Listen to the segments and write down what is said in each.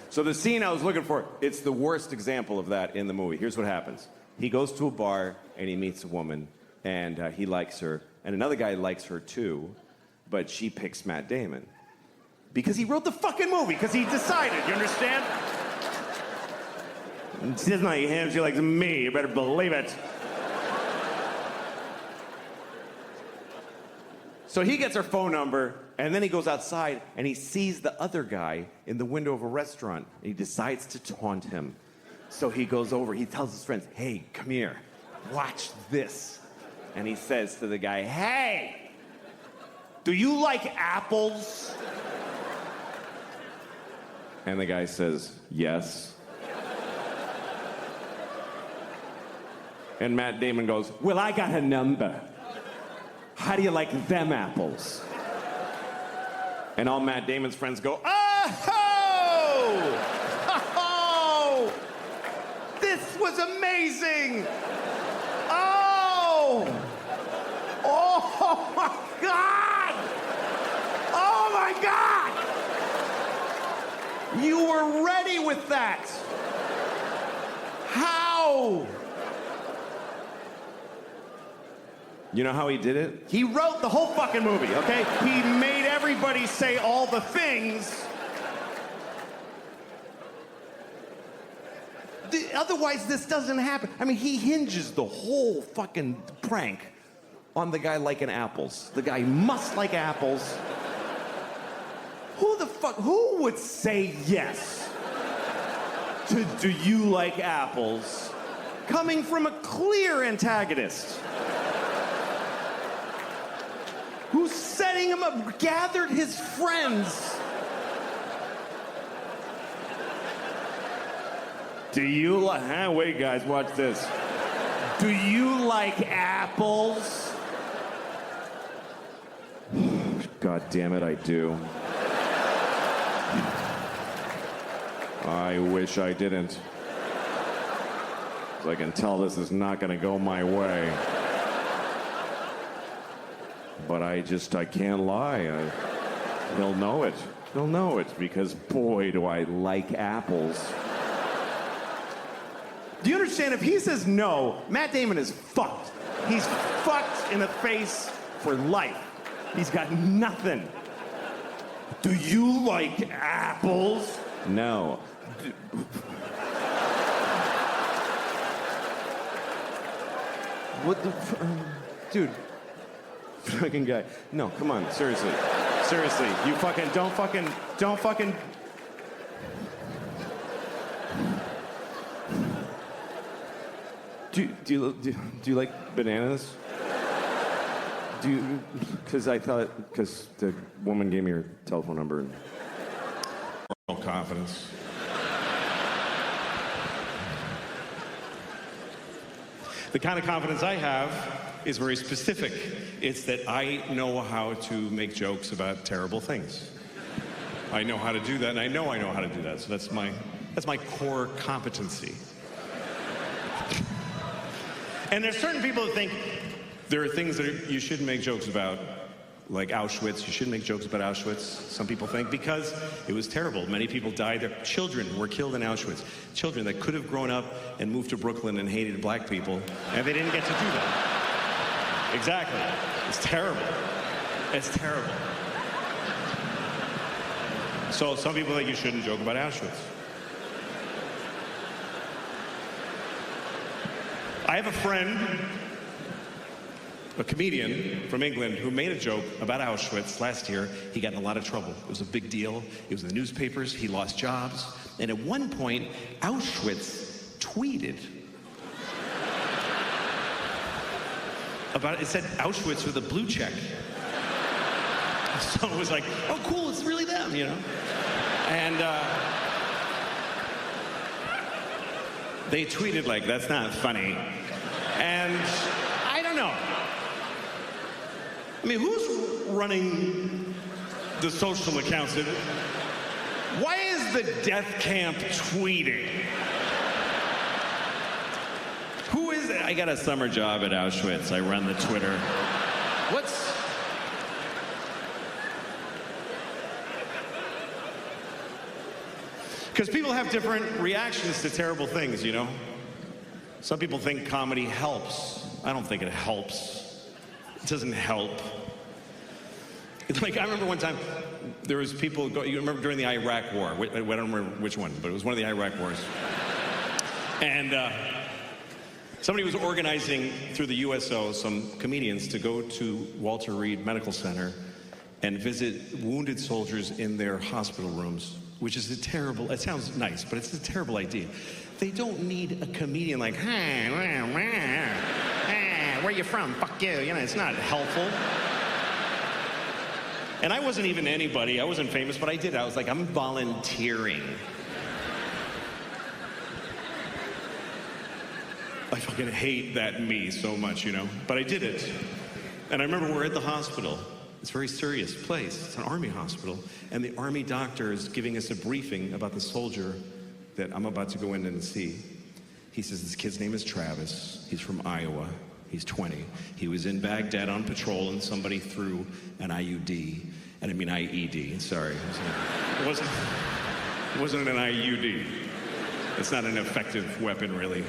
So the scene I was looking for, it's the worst example of that in the movie. Here's what happens. He goes to a bar and he meets a woman and he likes her. And another guy likes her too, but she picks Matt Damon. Because he wrote the fucking movie, because he decided, you understand? She doesn't like him, she likes me, you better believe it. So he gets her phone number, and then he goes outside, and he sees the other guy in the window of a restaurant, and he decides to taunt him. So he goes over, he tells his friends, hey, come here, watch this. And he says to the guy, hey, do you like apples? And the guy says, yes. And Matt Damon goes, well, I got a number. How do you like them apples? And all Matt Damon's friends go, oh! Oh! This was amazing! Oh! Oh my God! Oh my God! You were ready with that! How? You know how he did it? He wrote the whole fucking movie, okay? He made everybody say all the things. Otherwise, this doesn't happen. I mean, he hinges the whole fucking prank on the guy liking apples. The guy must like apples. Who would say yes to do you like apples coming from a clear antagonist? Who's setting him up, gathered his friends. Do you like, wait guys, watch this. Do you like apples? God damn it, I do. I wish I didn't. 'Cause I can tell this is not gonna go my way. But I can't lie. He'll know it. He'll know it because, boy, do I like apples. Do you understand? If he says no, Matt Damon is fucked. He's fucked in the face for life. He's got nothing. Do you like apples? No. What the... dude... fucking guy. No, come on, seriously. Seriously, you fucking, don't fucking... Do you like bananas? Because the woman gave me her telephone number. And... confidence. The kind of confidence I have is very specific. It's that I know how to make jokes about terrible things. I know how to do that, and I know how to do that. So that's my core competency. And there's certain people that think there are things that you shouldn't make jokes about, like Auschwitz. You shouldn't make jokes about Auschwitz, some people think, because it was terrible. Many people died. Their children were killed in Auschwitz. Children that could have grown up and moved to Brooklyn and hated black people, and they didn't get to do that. Exactly. It's terrible. It's terrible. So some people think you shouldn't joke about Auschwitz. I have a friend, a comedian from England, who made a joke about Auschwitz last year. He got in a lot of trouble. It was a big deal. It was in the newspapers. He lost jobs. And at one point, Auschwitz tweeted about it. It said Auschwitz with a blue check. So it was like, oh, cool, it's really them, you know? And they tweeted like, that's not funny. And I don't know. I mean, who's running the social accounts? Why is the death camp tweeting? Who is it? I got a summer job at Auschwitz. I run the Twitter. Because people have different reactions to terrible things, you know? Some people think comedy helps. I don't think it helps. It doesn't help. It's like, I remember one time, there was people, you remember during the Iraq War, I don't remember which one, but it was one of the Iraq wars. And somebody was organizing through the USO some comedians to go to Walter Reed Medical Center and visit wounded soldiers in their hospital rooms, which is a terrible, it sounds nice, but it's a terrible idea. They don't need a comedian like, hey, where you from? Fuck you. You know, it's not helpful. And I wasn't even anybody. I wasn't famous, but I did it. I was like, I'm volunteering. I fucking hate that me so much, you know? But I did it. And I remember we're at the hospital. It's a very serious place. It's an army hospital. And the army doctor is giving us a briefing about the soldier that I'm about to go in and see. He says, this kid's name is Travis. He's from Iowa. He's 20. He was in Baghdad on patrol and somebody threw an IUD. And I mean IED, sorry. It wasn't an IUD. It's not an effective weapon, really.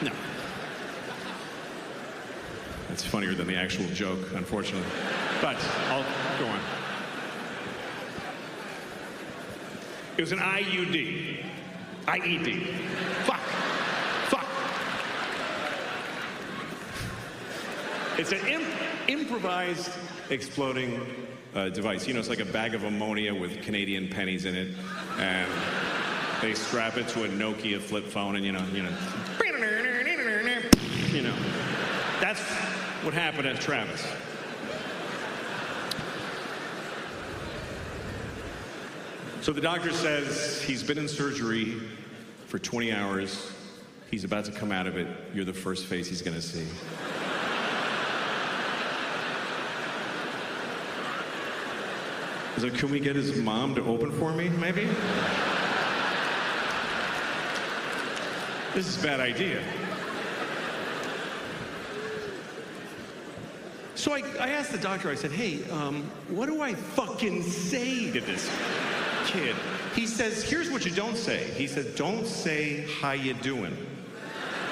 No. That's funnier than the actual joke, unfortunately. But I'll go on. It was an IUD. IED. Fuck. It's an improvised exploding device. You know, it's like a bag of ammonia with Canadian pennies in it. And they strap it to a Nokia flip phone and, you know. That's what happened at Travis. So the doctor says he's been in surgery for 20 hours. He's about to come out of it. You're the first face he's going to see. So can we get his mom to open for me, maybe? This is a bad idea. So I asked the doctor, I said, hey, what do I fucking say to this kid? He says, here's what you don't say. He said, don't say, how you doing?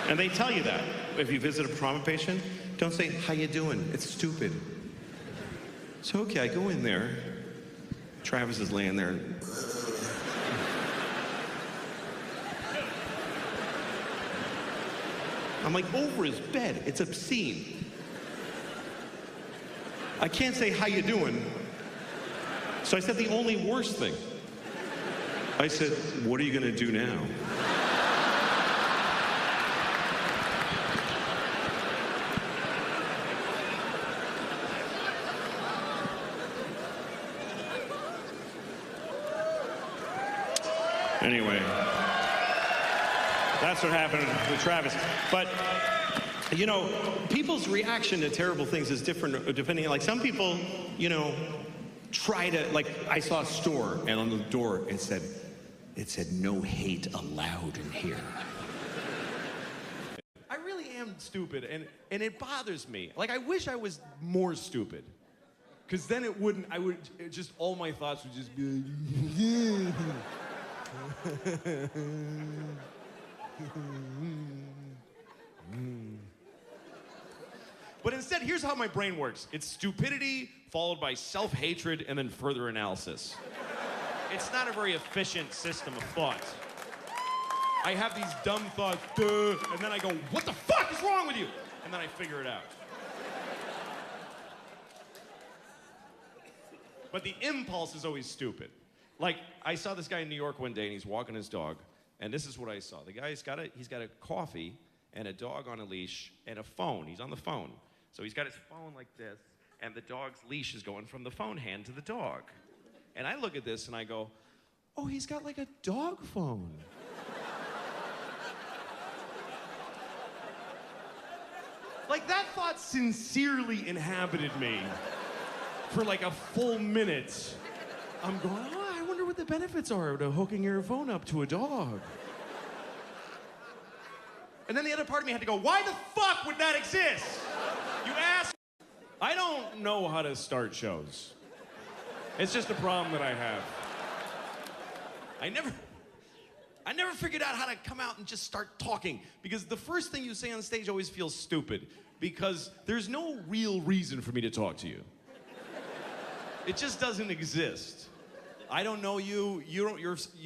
And they tell you that. If you visit a trauma patient, don't say, how you doing? It's stupid. So, okay, I go in there. Travis is laying there. I'm like over his bed. It's obscene. I can't say, how you doing? So I said the only worst thing. I said, what are you gonna do now? Anyway, that's what happened with Travis. But, you know, people's reaction to terrible things is different depending on, like, some people, you know, try to, like, I saw a store and on the door it said no hate allowed in here. I really am stupid and it bothers me. Like, I wish I was more stupid. Because then all my thoughts would just be like, But instead, here's how my brain works. It's stupidity followed by self-hatred and then further analysis. It's not a very efficient system of thought. I have these dumb thoughts, duh, and then I go, what the fuck is wrong with you? And then I figure it out. But the impulse is always stupid. Like, I saw this guy in New York one day, and he's walking his dog, and this is what I saw. The guy's got a coffee and a dog on a leash and a phone. He's on the phone. So he's got his phone like this, and the dog's leash is going from the phone hand to the dog. And I look at this, and I go, oh, he's got like a dog phone. Like, that thought sincerely inhabited me for like a full minute. I'm going, oh, I wonder what the benefits are to hooking your phone up to a dog. And then the other part of me had to go, why the fuck would that exist? You ass. I don't know how to start shows. It's just a problem that I have. I never figured out how to come out and just start talking, because the first thing you say on stage always feels stupid, because there's no real reason for me to talk to you. It just doesn't exist. I don't know you, you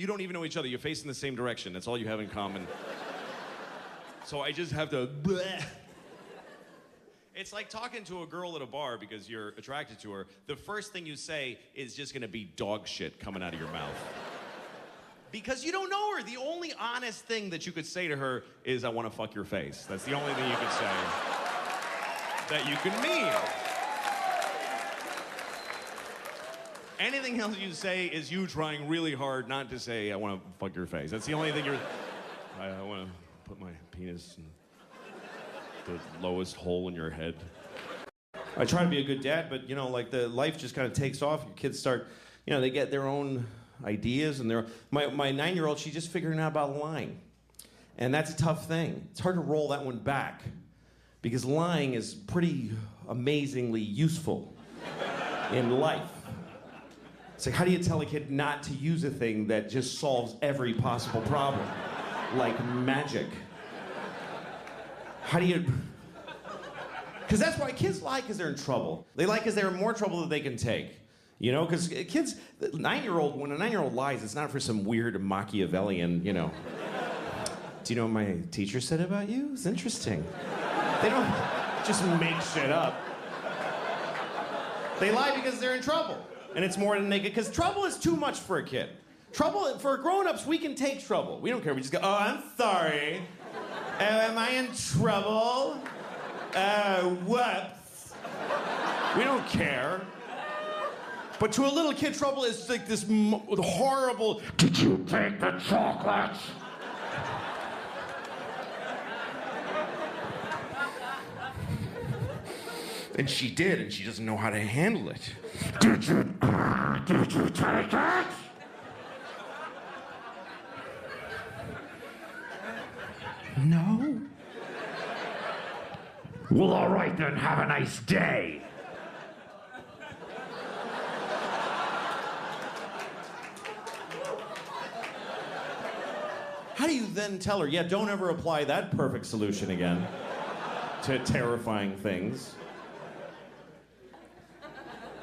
don't even know each other. You're facing the same direction. That's all you have in common. So I just have to bleh. It's like talking to a girl at a bar because you're attracted to her. The first thing you say is just gonna be dog shit coming out of your mouth. Because you don't know her. The only honest thing that you could say to her is, I wanna fuck your face. That's the only thing you could say that you can mean. Anything else you say is you trying really hard not to say, I wanna fuck your face. That's the only thing I wanna put my penis in the lowest hole in your head. I try to be a good dad, but you know, like the life just kind of takes off. Your kids start, you know, they get their own ideas, and my 9-year-old, she's just figuring out about lying. And that's a tough thing. It's hard to roll that one back, because lying is pretty amazingly useful in life. It's like, how do you tell a kid not to use a thing that just solves every possible problem? Like magic. How do you... Because that's why kids lie, because they're in trouble. They lie because they're in more trouble than they can take. You know, because kids, when a 9-year-old lies, it's not for some weird Machiavellian, you know. Do you know what my teacher said about you? It's interesting. They don't just make shit up. They lie because they're in trouble. And it's more than they can, because trouble is too much for a kid. Trouble, for grown-ups, we can take trouble. We don't care, we just go, oh, I'm sorry. Am I in trouble? Whoops. We don't care. But to a little kid, trouble is like this horrible, did you take the chocolate? And she did, and she doesn't know how to handle it. Did you take it? No. Well, all right then, have a nice day. How do you then tell her, yeah, don't ever apply that perfect solution again to terrifying things?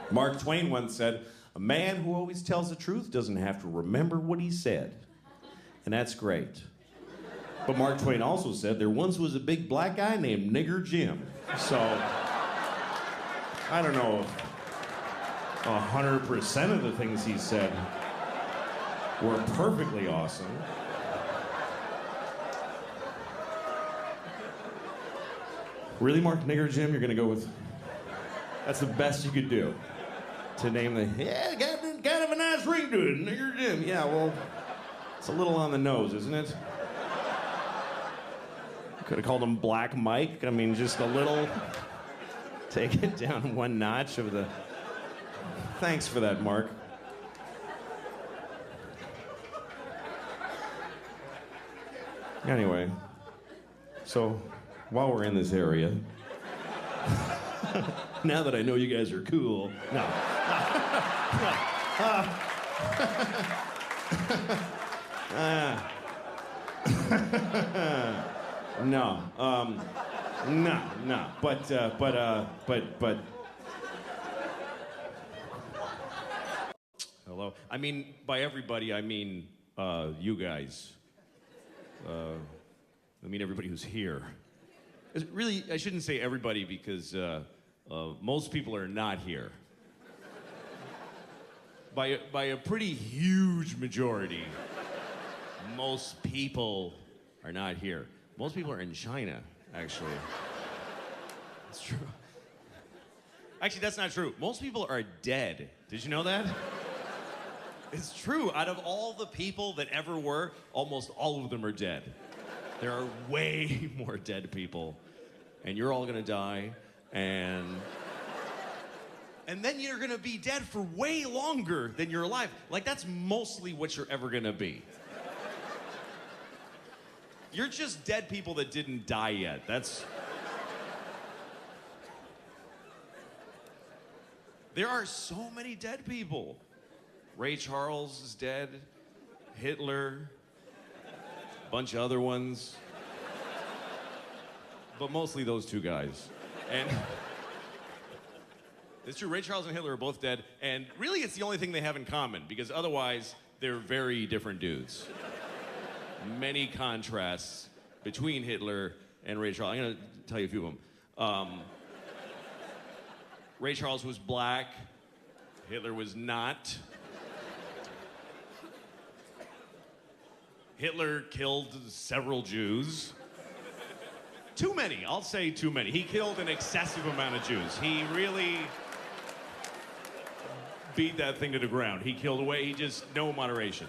Mark Twain once said, a man who always tells the truth doesn't have to remember what he said. And that's great. But Mark Twain also said there once was a big black guy named Nigger Jim. So, I don't know if 100% of the things he said were perfectly awesome. Really, Mark, Nigger Jim, you're gonna go with... That's the best you could do. To name the... Yeah, kind of a nice ring to it, Nigger Jim. Yeah, well, it's a little on the nose, isn't it? Could have called him Black Mike. I mean, just a little... Take it down one notch of the... Thanks for that, Mark. Anyway, so while we're in this area, now that I know you guys are cool, no. No, but. Hello. I mean, by everybody, I mean you guys. I mean everybody who's here. Really, I shouldn't say everybody because most people are not here. By a pretty huge majority, most people are not here. Most people are in China, actually. That's true. Actually, that's not true. Most people are dead. Did you know that? It's true. Out of all the people that ever were, almost all of them are dead. There are way more dead people. And you're all gonna die, and then you're gonna be dead for way longer than you're alive. Like, that's mostly what you're ever gonna be. You're just dead people that didn't die yet. That's... There are so many dead people. Ray Charles is dead. Hitler. A bunch of other ones. But mostly those two guys. And it's true, Ray Charles and Hitler are both dead, and really it's the only thing they have in common, because otherwise they're very different dudes. Many contrasts between Hitler and Ray Charles. I'm gonna tell you a few of them. Ray Charles was black. Hitler was not. Hitler killed several Jews. Too many, I'll say too many. He killed an excessive amount of Jews. He really beat that thing to the ground. He killed away, no moderation.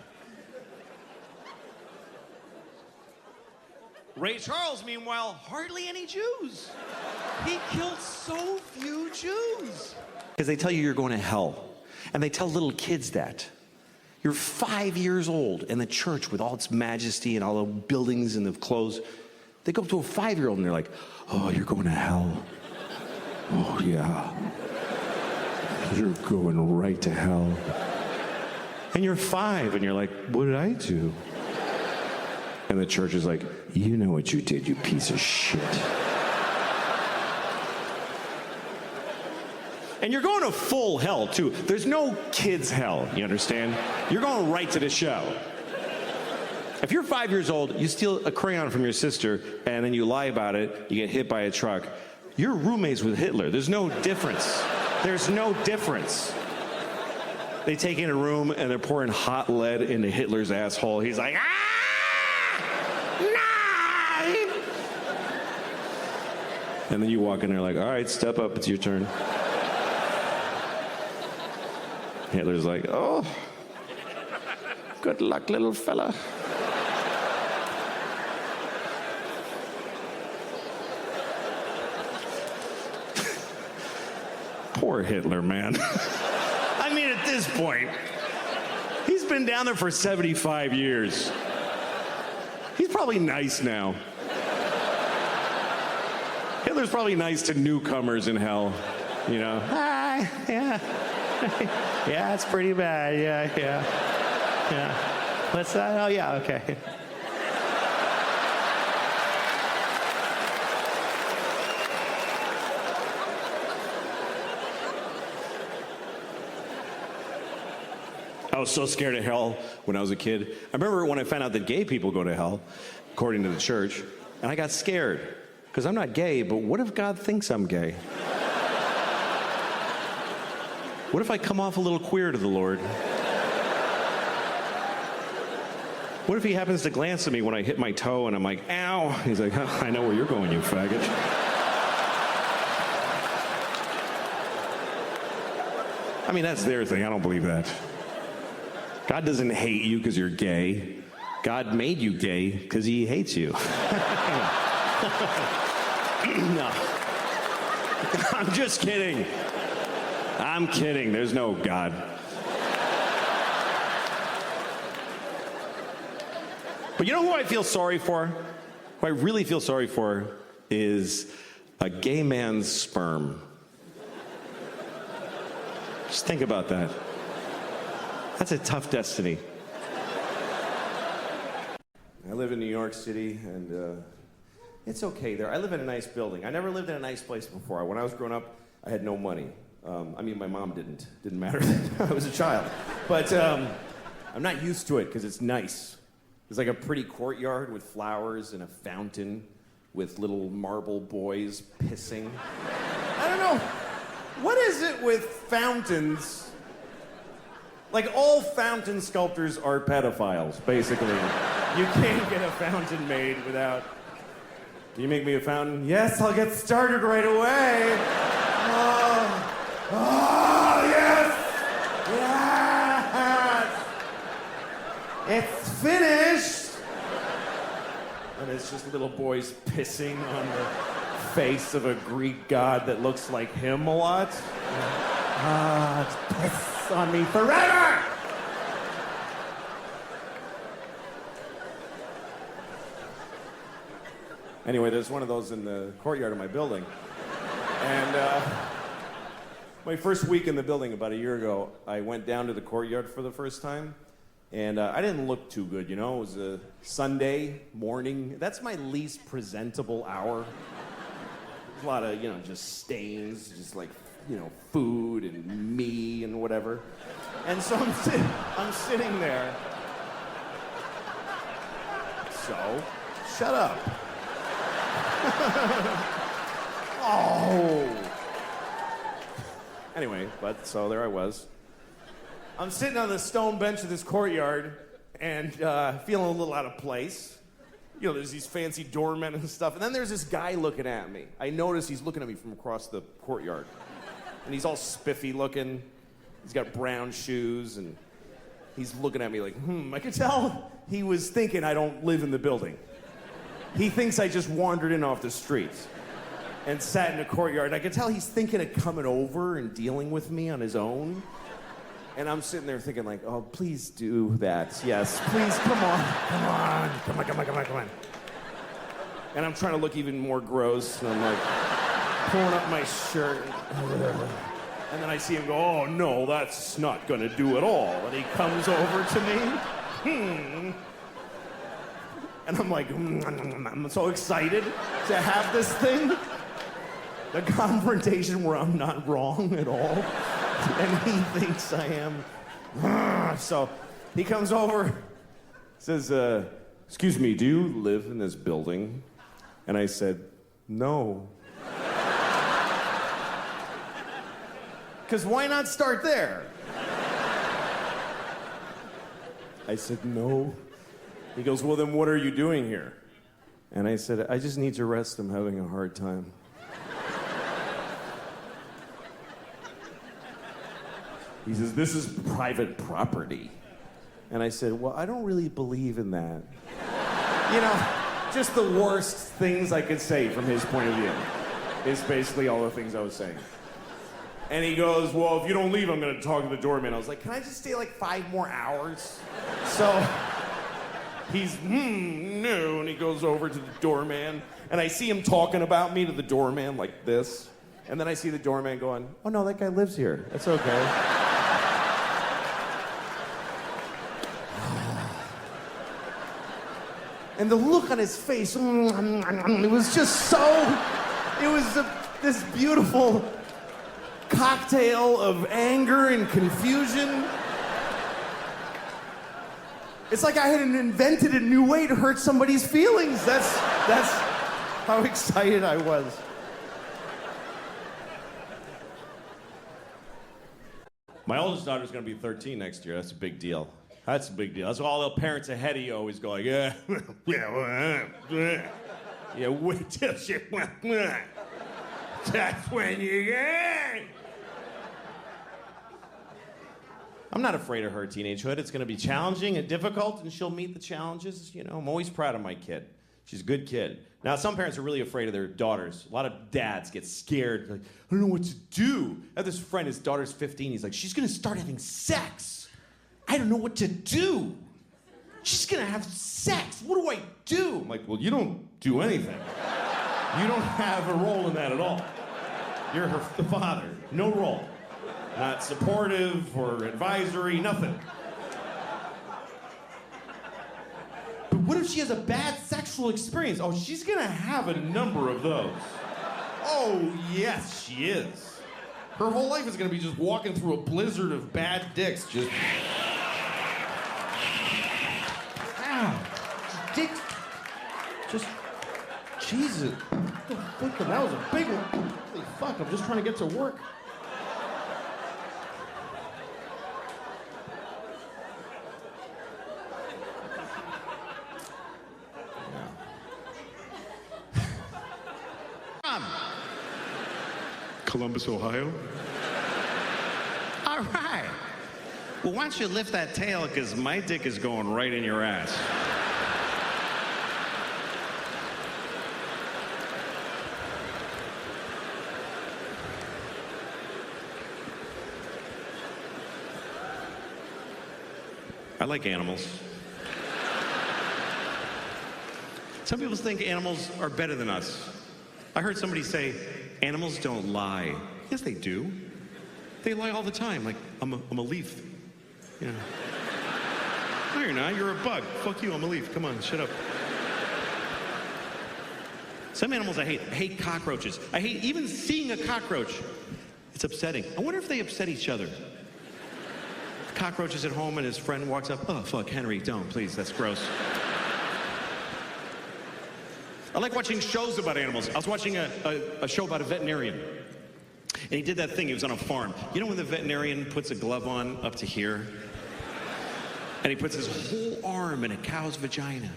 Ray Charles, meanwhile, hardly any Jews. He killed so few Jews. Because they tell you you're going to hell. And they tell little kids that. You're 5 years old, and the church, with all its majesty and all the buildings and the clothes, they go up to a 5-year-old and they're like, oh, you're going to hell. Oh, yeah. You're going right to hell. And you're 5, and you're like, what did I do? And the church is like, you know what you did, you piece of shit. And you're going to full hell, too. There's no kids' hell, you understand? You're going right to the show. If you're 5 years old, you steal a crayon from your sister, and then you lie about it, you get hit by a truck, you're roommates with Hitler. There's no difference. There's no difference. They take you in a room, and they're pouring hot lead into Hitler's asshole. He's like, ah! No! And then you walk in there like, all right, step up, it's your turn. Hitler's like, oh, good luck, little fella. Poor Hitler, man. I mean, at this point, he's been down there for 75 years. He's probably nice now. Hitler's probably nice to newcomers in hell, you know. Hi, yeah. Yeah, it's pretty bad. Yeah. What's that? Oh, yeah, okay. I was so scared of hell when I was a kid. I remember when I found out that gay people go to hell, according to the church, and I got scared. Because I'm not gay, but what if God thinks I'm gay? What if I come off a little queer to the Lord? What if he happens to glance at me when I hit my toe and I'm like, ow? He's like, huh, I know where you're going, you faggot. I mean, that's their thing. I don't believe that. God doesn't hate you because you're gay. God made you gay because he hates you. No. I'm just kidding. I'm kidding. There's no God. But you know who I feel sorry for? Who I really feel sorry for is a gay man's sperm. Just think about that. That's a tough destiny. I live in New York City, and it's okay there. I live in a nice building. I never lived in a nice place before. When I was growing up, I had no money. I mean, my mom didn't. Didn't matter. I was a child. But I'm not used to it because it's nice. There's like a pretty courtyard with flowers and a fountain with little marble boys pissing. I don't know. What is it with fountains? Like, all fountain sculptors are pedophiles, basically. You can't get a fountain made without... Can you make me a fountain? Yes, I'll get started right away. Oh, yes! Yes! It's finished! And it's just little boys pissing on the face of a Greek god that looks like him a lot. It's piss on me forever! Anyway, there's one of those in the courtyard of my building. And My first week in the building about a year ago, I went down to the courtyard for the first time, and I didn't look too good, you know? It was a Sunday morning. That's my least presentable hour. There's a lot of, just stains, just like, food and me and whatever. And so I'm sitting there. So, shut up. Oh. Anyway, so there I was. I'm sitting on the stone bench of this courtyard and feeling a little out of place. There's these fancy doormen and stuff. And then there's this guy looking at me. I notice he's looking at me from across the courtyard. And he's all spiffy looking. He's got brown shoes and he's looking at me like, I could tell he was thinking I don't live in the building. He thinks I just wandered in off the street and sat in the courtyard. I could tell he's thinking of coming over and dealing with me on his own. And I'm sitting there thinking like, oh, please do that. Yes, please, come on. And I'm trying to look even more gross. And I'm like pulling up my shirt. And then I see him go, oh, no, that's not gonna do at all. And he comes over to me. And I'm like, I'm so excited to have this thing. The confrontation where I'm not wrong at all. And he thinks I am. So he comes over, says, excuse me, do you live in this building? And I said, no. Because why not start there? I said, no. He goes, well, then what are you doing here? And I said, I just need to rest. I'm having a hard time. He says, this is private property. And I said, well, I don't really believe in that. Just the worst things I could say from his point of view is basically all the things I was saying. And he goes, well, if you don't leave, I'm going to talk to the doorman. I was like, can I just stay like 5 more hours? So he's, no, and he goes over to the doorman. And I see him talking about me to the doorman like this. And then I see the doorman going, oh, no, that guy lives here. That's okay. And the look on his face, it was just so, this beautiful cocktail of anger and confusion. It's like I had invented a new way to hurt somebody's feelings. That's how excited I was. My oldest daughter's gonna be 13 next year. That's a big deal. That's a big deal. That's why all the parents ahead of you always go like, yeah, wait till she, that's when you get. I'm not afraid of her teenagehood. It's gonna be challenging and difficult, and she'll meet the challenges. I'm always proud of my kid. She's a good kid. Now, some parents are really afraid of their daughters. A lot of dads get scared. Like, I don't know what to do. I have this friend, his daughter's 15. He's like, she's gonna start having sex. I don't know what to do. She's gonna have sex. What do I do? I'm like, well, you don't do anything. You don't have a role in that at all. You're the father. No role. Not supportive or advisory, nothing. But what if she has a bad sexual experience? Oh, she's gonna have a number of those. Oh, yes, she is. Her whole life is gonna be just walking through a blizzard of bad dicks, just... Ow. Dick. Just... Jesus. That was a big one. Holy fuck, I'm just trying to get to work. Columbus, Ohio. All right. Well, why don't you lift that tail, because my dick is going right in your ass. I like animals. Some people think animals are better than us. I heard somebody say, animals don't lie. Yes, they do. They lie all the time. Like, I'm a leaf. You know. No, you're not. You're a bug. Fuck you. I'm a leaf. Come on, shut up. Some animals I hate. I hate cockroaches. I hate even seeing a cockroach. It's upsetting. I wonder if they upset each other. The cockroach is at home and his friend walks up. Oh, fuck, Henry, don't, please. That's gross. I like watching shows about animals. I was watching a show about a veterinarian. And he did that thing. He was on a farm. You know when the veterinarian puts a glove on up to here? And he puts his whole arm in a cow's vagina.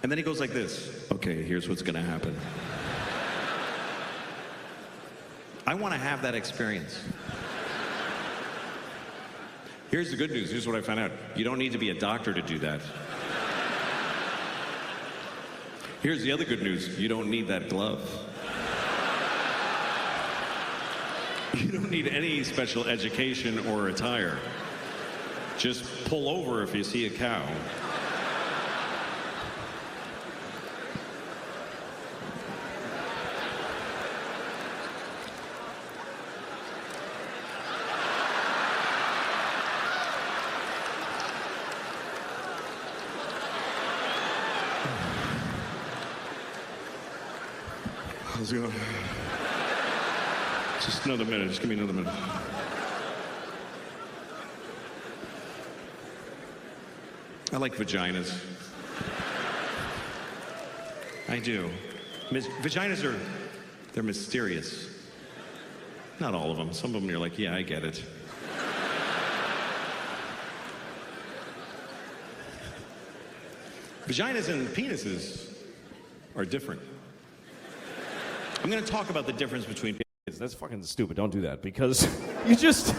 And then he goes like this. Okay, here's what's gonna happen. I want to have that experience. Here's the good news. Here's what I found out. You don't need to be a doctor to do that. Here's the other good news. You don't need that glove. You don't need any special education or attire. Just pull over if you see a cow. How's it going? Just another minute. Just give me another minute. I like vaginas. I do. Vaginas they're mysterious. Not all of them. Some of them you're like, yeah, I get it. Vaginas and penises are different. I'm going to talk about the difference between penises. That's fucking stupid. Don't do that because you just.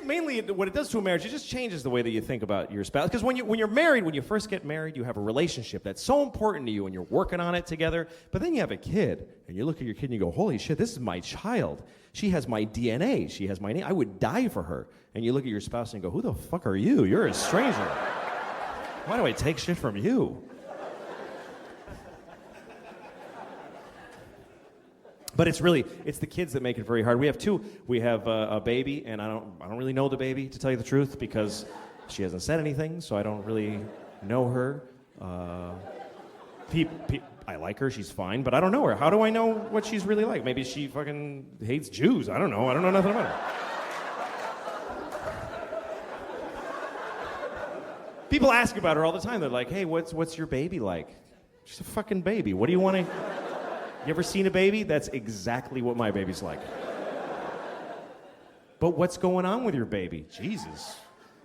Mainly what it does to a marriage, it just changes the way that you think about your spouse. Because when you're married, when you first get married, you have a relationship that's so important to you and you're working on it together. But then you have a kid and you look at your kid and you go, holy shit, this is my child. She has my DNA. She has my name. I would die for her. And you look at your spouse and go, who the fuck are you? You're a stranger. Why do I take shit from you? But it's the kids that make it very hard. We have a baby, and I don't really know the baby, to tell you the truth, because she hasn't said anything, so I don't really know her. I like her, she's fine, but I don't know her. How do I know what she's really like? Maybe she fucking hates Jews. I don't know nothing about her. People ask about her all the time. They're like, hey, what's your baby like? She's a fucking baby. What do you want to... You ever seen a baby? That's exactly what my baby's like. But what's going on with your baby? Jesus.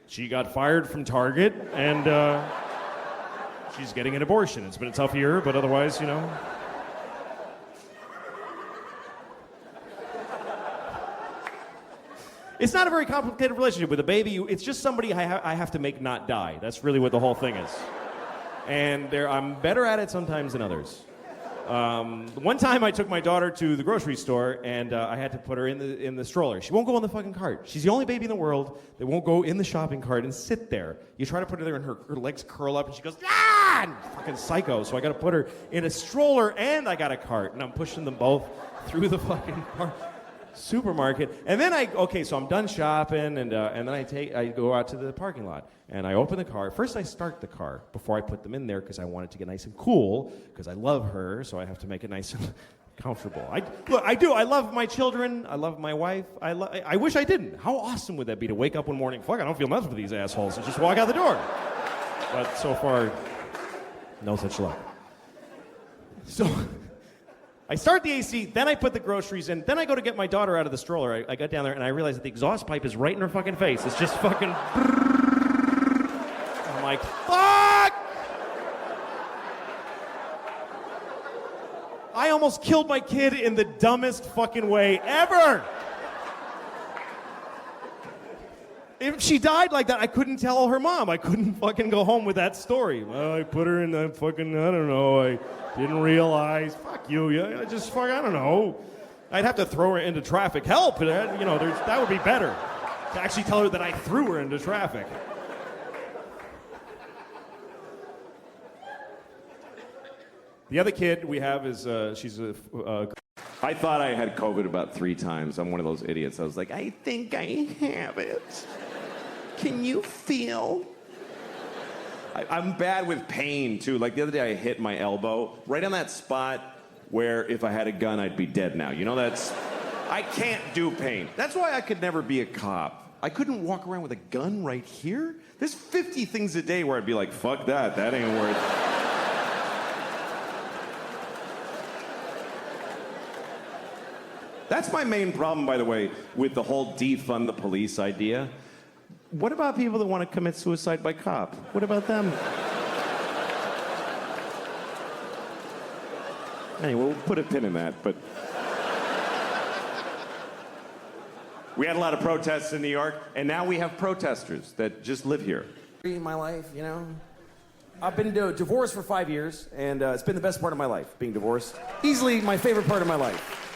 She got fired from Target, and she's getting an abortion. It's been a tough year, but otherwise, you know. It's not a very complicated relationship with a baby. It's just somebody I have to make not die. That's really what the whole thing is. And I'm better at it sometimes than others. One time I took my daughter to the grocery store and I had to put her in the stroller. She won't go in the fucking cart. She's the only baby in the world that won't go in the shopping cart and sit there. You try to put her there and her legs curl up and she goes, ah! And fucking psycho. So I got to put her in a stroller and I got a cart and I'm pushing them both through the fucking supermarket. And then so I'm done shopping and then I go out to the parking lot. And I open the car. First, I start the car before I put them in there because I want it to get nice and cool because I love her, so I have to make it nice and comfortable. I do. I love my children. I love my wife. I wish I didn't. How awesome would that be to wake up one morning, fuck, I don't feel nothing for these assholes, and just walk out the door. But so far, no such luck. So I start the AC, then I put the groceries in, then I go to get my daughter out of the stroller. I got down there and I realized that the exhaust pipe is right in her fucking face. It's just fucking... I'm like, fuck! I almost killed my kid in the dumbest fucking way ever! If she died like that, I couldn't tell her mom. I couldn't fucking go home with that story. Well, I put her in the fucking, I don't know, I didn't realize. Fuck you, I don't know. I'd have to throw her into traffic. Help! That would be better. To actually tell her that I threw her into traffic. The other kid we have is, she's a I thought I had COVID about 3 times. I'm one of those idiots. I was like, I think I have it. Can you feel? I'm bad with pain, too. Like the other day, I hit my elbow right on that spot where if I had a gun, I'd be dead now. You know, I can't do pain. That's why I could never be a cop. I couldn't walk around with a gun right here. There's 50 things a day where I'd be like, fuck that ain't worth it. That's my main problem, by the way, with the whole defund the police idea. What about people that want to commit suicide by cop? What about them? Anyway, we'll put a pin in that, but... We had a lot of protests in New York, and now we have protesters that just live here. In my life, you know? I've been divorced for 5 years, and it's been the best part of my life, being divorced. Easily my favorite part of my life.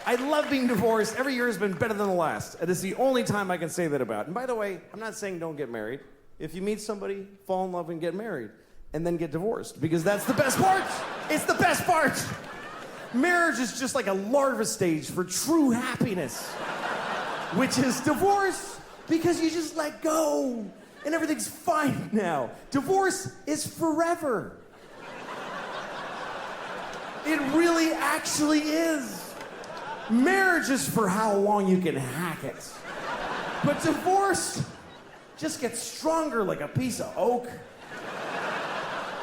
I love being divorced. Every year has been better than the last. And this is the only time I can say that about. And by the way, I'm not saying don't get married. If you meet somebody, fall in love and get married. And then get divorced. Because that's the best part. It's the best part. Marriage is just like a larva stage for true happiness. Which is divorce. Because you just let go. And everything's fine now. Divorce is forever. It really actually is. Marriage is for how long you can hack it. But divorce just gets stronger like a piece of oak.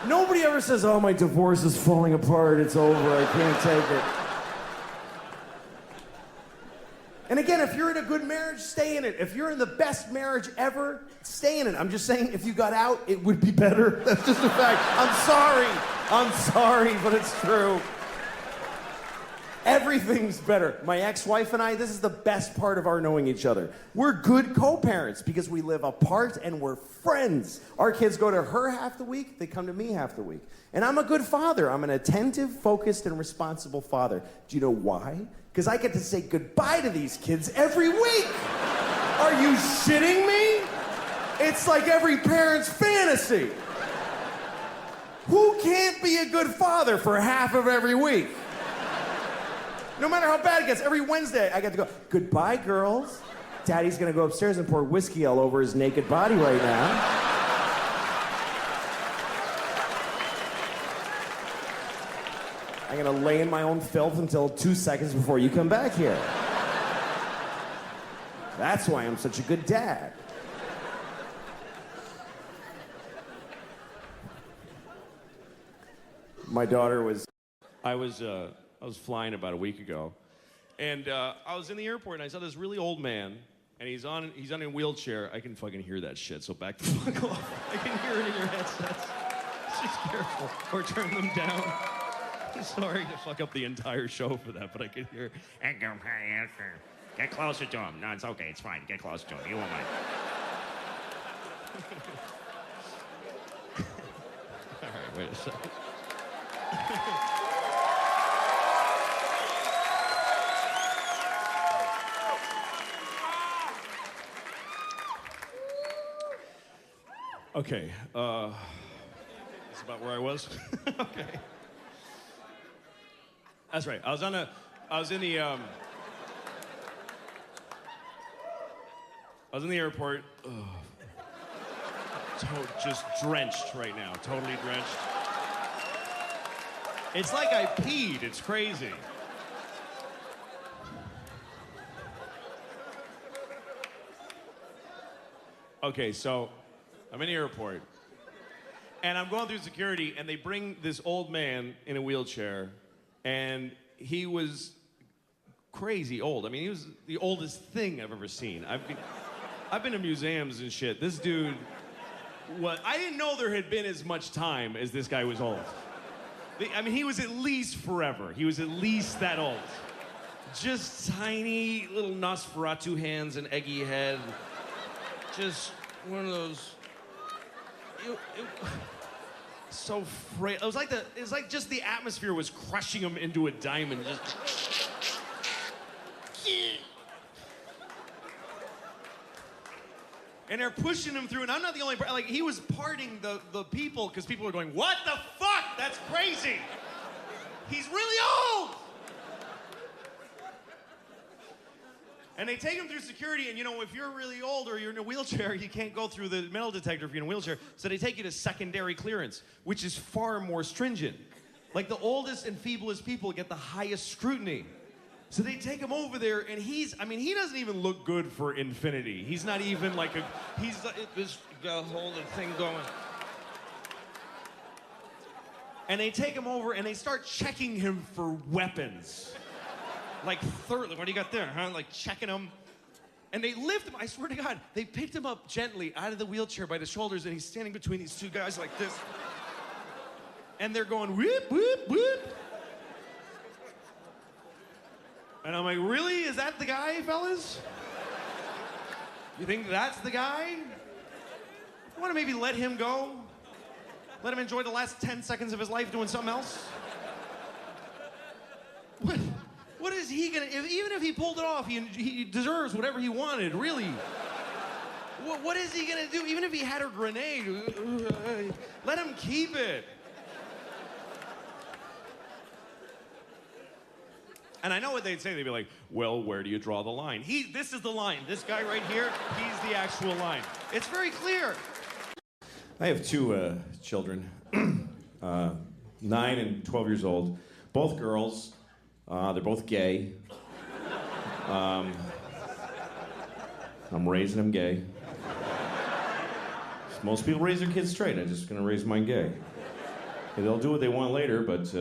Nobody ever says, oh, my divorce is falling apart, it's over, I can't take it. And again, if you're in a good marriage, stay in it. If you're in the best marriage ever, stay in it. I'm just saying, if you got out, it would be better. That's just a fact. I'm sorry, but it's true. Everything's better. My ex-wife and I, this is the best part of our knowing each other. We're good co-parents because we live apart and we're friends. Our kids go to her half the week, they come to me half the week. And I'm a good father. I'm an attentive, focused, and responsible father. Do you know why? Because I get to say goodbye to these kids every week. Are you shitting me? It's like every parent's fantasy. Who can't be a good father for half of every week? No matter how bad it gets, every Wednesday I get to go, goodbye, girls. Daddy's gonna go upstairs and pour whiskey all over his naked body right now. I'm gonna lay in my own filth until 2 seconds before you come back here. That's why I'm such a good dad. My daughter was... I was flying about a week ago, and I was in the airport, and I saw this really old man, and he's on a wheelchair. I can fucking hear that shit, so back the fuck off. I can hear it in your headsets. Just careful, or turn them down. Sorry to fuck up the entire show for that, but I can hear. Get closer to him. No, it's okay. It's fine. Get closer to him. You won't mind. All right, wait a second. Okay, that's about where I was. Okay. That's right. I was in the airport. Just drenched right now. Totally drenched. It's like I peed. It's crazy. Okay, so I'm in the airport, and I'm going through security, and they bring this old man in a wheelchair, and he was crazy old. I mean, he was the oldest thing I've ever seen. I've been to museums and shit. This dude, I didn't know there had been as much time as this guy was old. I mean, he was at least forever. He was at least that old. Just tiny little Nosferatu hands and eggy head. Just one of those. So frail. It was like just the atmosphere was crushing him into a diamond. Just. And they're pushing him through, and I'm not the only. Like he was parting the people because people were going, "What the fuck? That's crazy. He's really old." And they take him through security, and if you're really old or you're in a wheelchair, you can't go through the metal detector if you're in a wheelchair. So they take you to secondary clearance, which is far more stringent. Like the oldest and feeblest people get the highest scrutiny. So they take him over there, and he doesn't even look good for infinity. He's not even like this whole thing going. And they take him over, and they start checking him for weapons. Like, thoroughly, what do you got there, huh? Like, checking him. And they lift him, I swear to God, they picked him up gently out of the wheelchair by the shoulders, and he's standing between these two guys like this. And they're going, whoop, whoop, whoop. And I'm like, really? Is that the guy, fellas? You think that's the guy? You want to maybe let him go? Let him enjoy the last 10 seconds of his life doing something else? What is he gonna, even if he pulled it off, he deserves whatever he wanted, really. What is he gonna do? Even if he had a grenade, let him keep it. And I know what they'd say. They'd be like, well, where do you draw the line? This is the line. This guy right here, he's the actual line. It's very clear. I have two children, 9 and 12 years old, both girls. They're both gay. I'm raising them gay. Most people raise their kids straight. I'm just gonna raise mine gay. They'll do what they want later, but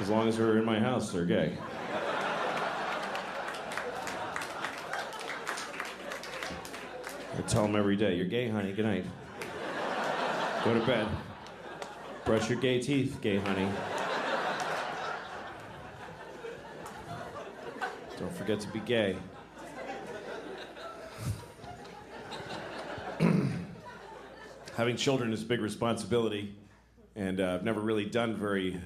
as long as they're in my house, they're gay. I tell them every day, you're gay, honey, good night. Go to bed. Brush your gay teeth, gay honey. Don't forget to be gay. Having children is a big responsibility, and I've never really done very